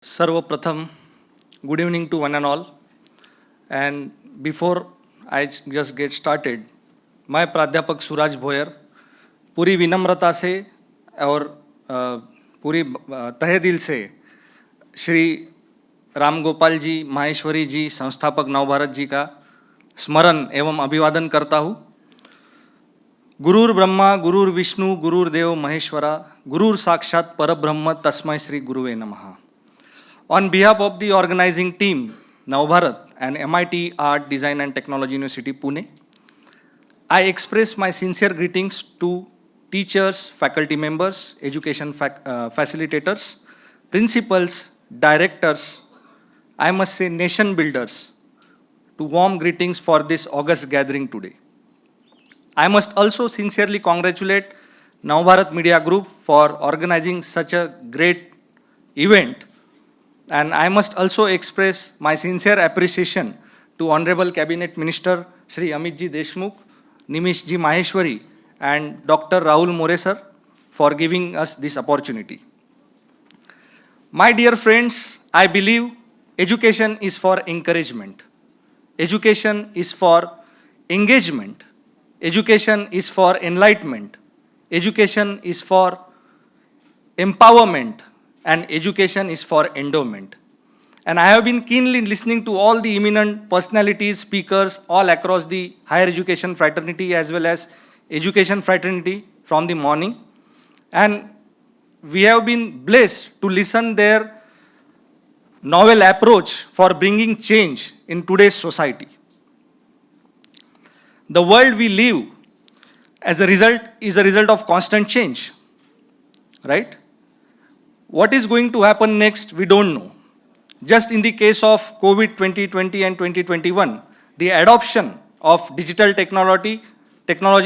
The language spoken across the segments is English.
Sarvapratham, good evening to one and all. And before I just get started, मैं प्राध्यापक सूरज भोयर पूरी विनम्रता से और पूरी तहे दिल से श्री राम गोपाल जी माहेश्वरी जी संस्थापक नवभारत जी का स्मरण एवं अभिवादन करता हूँ। गुरुर् ब्रह्मा गुरुर् विष्णु गुरुर्देव महेश्वरा गुरुर् साक्षात परब्रह्म तस्मै श्री गुरुवे नमः। On behalf of the organizing team, Navbharat and MIT Art, Design and Technology University, Pune, I express my sincere greetings to teachers, faculty members, education facilitators, principals, directors, I must say nation builders, to warm greetings for this august gathering today. I must also sincerely congratulate Navbharat Media Group for organizing such a great event. And I must also express my sincere appreciation to Honorable Cabinet Minister Shri Amit Ji Deshmukh, Nimish Ji Maheshwari, and Dr. Rahul More sir for giving us this opportunity. My dear friends, I believe education is for encouragement. Education is for engagement. Education is for enlightenment. Education is for empowerment. And education is for endowment. And I have been keenly listening to all the eminent personalities, speakers, all across the higher education fraternity as well as education fraternity from the morning. And we have been blessed to listen their novel approach for bringing change in today's society. The world we live as a result is a result of constant change, right? What is going to happen next, we don't know. Just in the case of COVID 2020 and 2021, the adoption of digital technology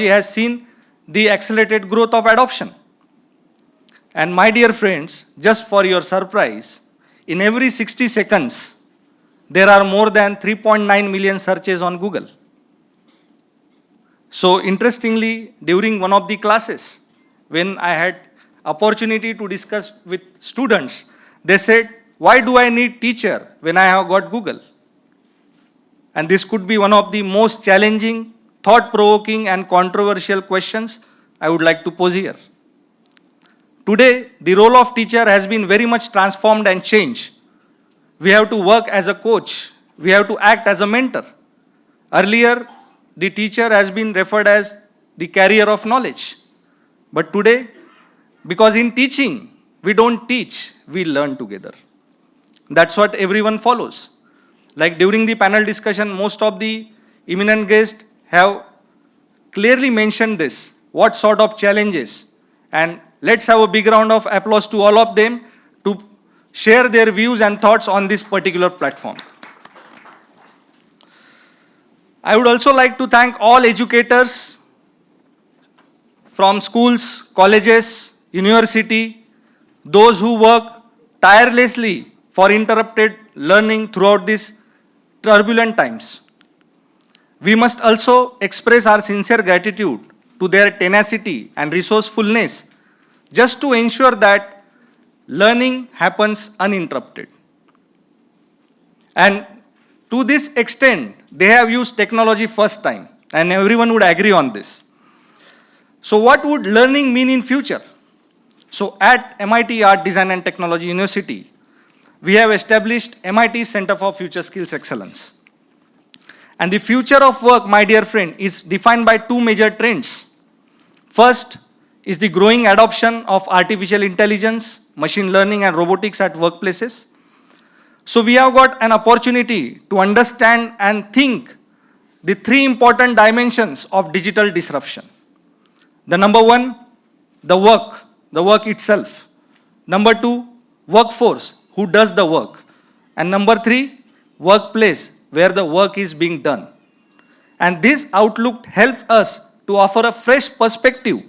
has seen the accelerated growth of adoption. And my dear friends, just for your surprise, in every 60 seconds, there are more than 3.9 million searches on Google. So interestingly, during one of the classes, when I had opportunity to discuss with students, they said, why do I need teacher when I have got Google? And this could be one of the most challenging, thought-provoking and controversial questions I would like to pose here. Today, the role of teacher has been very much transformed and changed. We have to work as a coach. We have to act as a mentor. Earlier, the teacher has been referred as the carrier of knowledge. But today, because in teaching, we don't teach, we learn together. That's what everyone follows. Like during the panel discussion, most of the eminent guests have clearly mentioned this, what sort of challenges. And let's have a big round of applause to all of them to share their views and thoughts on this particular platform. I would also like to thank all educators from schools, colleges, university, those who work tirelessly for uninterrupted learning throughout these turbulent times. We must also express our sincere gratitude to their tenacity and resourcefulness just to ensure that learning happens uninterrupted. And to this extent, they have used technology first time, and everyone would agree on this. So what would learning mean in future? So at MIT Art, Design and Technology University, we have established MIT Center for Future Skills Excellence. And the future of work, my dear friend, is defined by two major trends. First is the growing adoption of artificial intelligence, machine learning and robotics at workplaces. So we have got an opportunity to understand and think the three important dimensions of digital disruption. The number one, the work itself. Number two, workforce, who does the work. And number three, workplace, where the work is being done. And this outlook helped us to offer a fresh perspective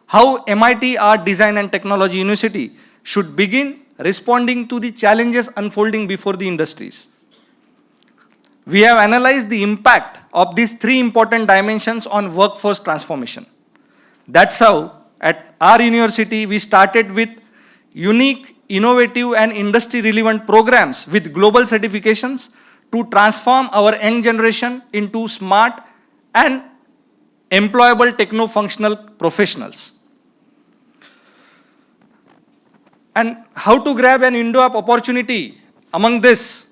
how MIT Art, Design and Technology University should begin responding to the challenges unfolding before the industries. We have analyzed the impact of these three important dimensions on workforce transformation. That's how at our university we started with unique innovative and industry relevant programs with global certifications to transform our young generation into smart and employable techno-functional professionals. And how to grab an Indo-App opportunity among this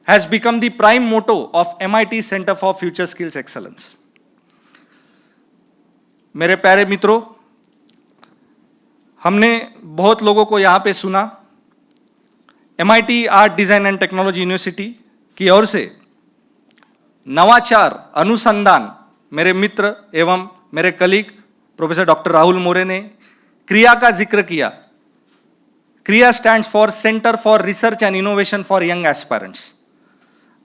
has become the prime motto of MIT Center for Future Skills Excellence. मेरे प्यारे मित्रों, हमने बहुत लोगों को यहाँ पे सुना। MIT art design and technology university की ओर से नवाचार अनुसंधान मेरे मित्र एवं मेरे कलीग प्रोफेसर डॉक्टर राहुल मोरे ने क्रिया का जिक्र किया। क्रिया stands for centre for research and innovation for young aspirants,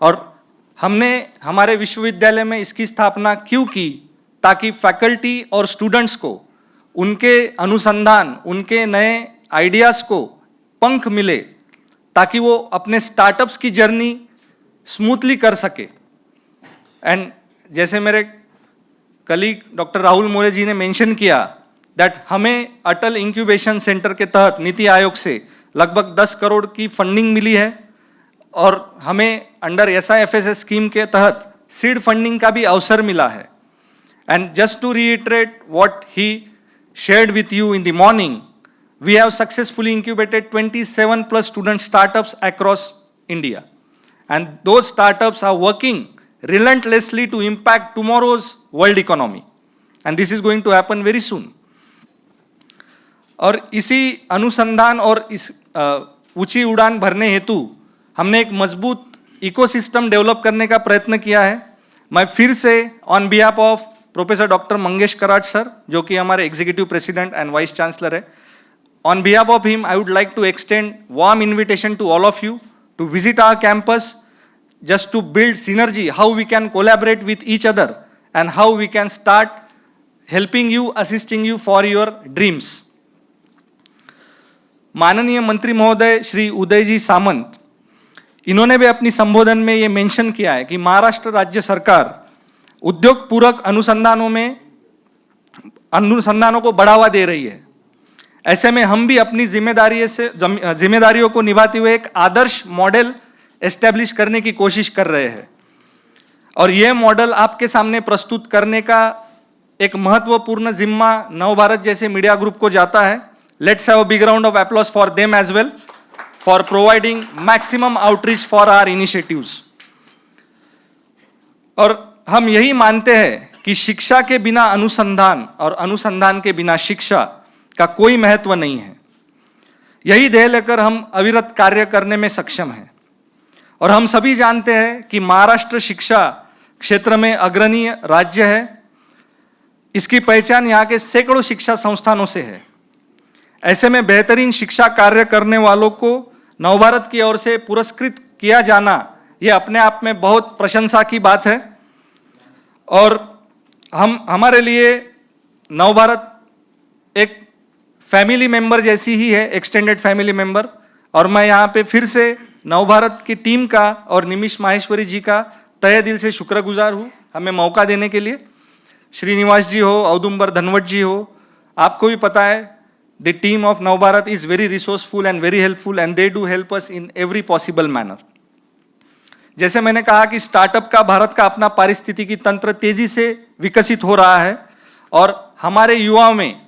और हमने हमारे विश्वविद्यालय में इसकी स्थापना क्यों की, ताकि फैकल्टी और स्टूडेंट्स को उनके अनुसंधान, उनके नए आइडियाज़ को पंख मिले, ताकि वो अपने स्टार्टअप्स की जर्नी स्मूथली कर सके। एंड जैसे मेरे कलीग डॉक्टर राहुल मोरे जी ने मेंशन किया दैट हमें अटल इंक्यूबेशन सेंटर के तहत नीति आयोग से लगभग 10 करोड़ की फंडिंग मिली है, और हमें अंडर SIFSS स्कीम के तहत सीड फंडिंग का भी अवसर मिला है। And just to reiterate what he shared with you in the morning, we have successfully incubated 27 plus student startups across India, and those startups are working relentlessly to impact tomorrow's world economy, and this is going to happen very soon. और इसी अनुसंधान और इस ऊंची उड़ान भरने हेतु हमने एक मजबूत इकोसिस्टम डेवलप करने का प्रयत्न किया है। मैं फिर से on behalf of professor doctor Mangesh Karat sir, जो कि हमारे executive president and vice chancellor है, on behalf of him I would like to extend warm invitation to all of you to visit our campus, just to build synergy, how we can collaborate with each other and how we can start helping you, assisting you for your dreams. माननीय मंत्री महोदय श्री उदय जी सामंत, इन्होंने भी अपनी संबोधन में ये mention किया है कि महाराष्ट्र राज्य सरकार उद्योग पूरक अनुसंधानों को बढ़ावा दे रही है। ऐसे में हम भी अपनी जिम्मेदारियों को निभाते हुए एक आदर्श मॉडल एस्टेब्लिश करने की कोशिश कर रहे हैं, और यह मॉडल आपके सामने प्रस्तुत करने का एक महत्वपूर्ण जिम्मा नवभारत जैसे मीडिया ग्रुप को जाता है। Let's have a big round of applause for them as well for providing maximum outreach for our initiatives. और हम यही मानते हैं कि शिक्षा के बिना अनुसंधान और अनुसंधान के बिना शिक्षा का कोई महत्व नहीं है। यही ध्येय लेकर हम अविरत कार्य करने में सक्षम हैं, और हम सभी जानते हैं कि महाराष्ट्र शिक्षा क्षेत्र में अग्रणी राज्य है। इसकी पहचान यहाँ के सैकड़ों शिक्षा संस्थानों से है। ऐसे में बेहतरीन शिक्षा कार्य करने वालों को नवभारत की ओर से पुरस्कृत किया जाना, यह अपने आप में बहुत प्रशंसा की बात है। और हमारे लिए नवभारत एक फैमिली मेंबर जैसी ही है, एक्सटेंडेड फैमिली मेंबर। और मैं यहाँ पे फिर से नवभारत की टीम का और निमिष माहेश्वरी जी का तहे दिल से शुक्रगुजार हूँ हमें मौका देने के लिए। श्रीनिवास जी हो, औदुंबर धनवट जी हो, आपको भी पता है the team of Navbharat is very resourceful and very helpful, and they do help us in every possible manner. जैसे मैंने कहा कि स्टार्टअप का भारत का अपना पारिस्थितिकी तंत्र तेजी से विकसित हो रहा है, और हमारे युवाओं में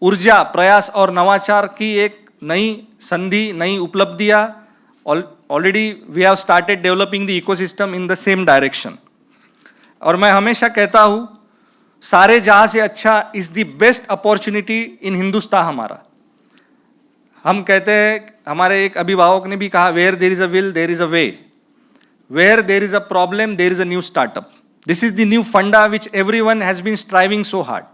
ऊर्जा, प्रयास और नवाचार की एक नई संधि, नई उपलब्धियां already we have started developing the ecosystem in the same direction. और मैं हमेशा कहता हूँ, सारे जहाँ से अच्छा is the best opportunity in Hindustan हमारा। हम कहते हैं, हमारे एक अभिभावक ने भी कहा, where there is a will there is a way, where there is a problem there is a new startup. This is the new funda which everyone has been striving so hard.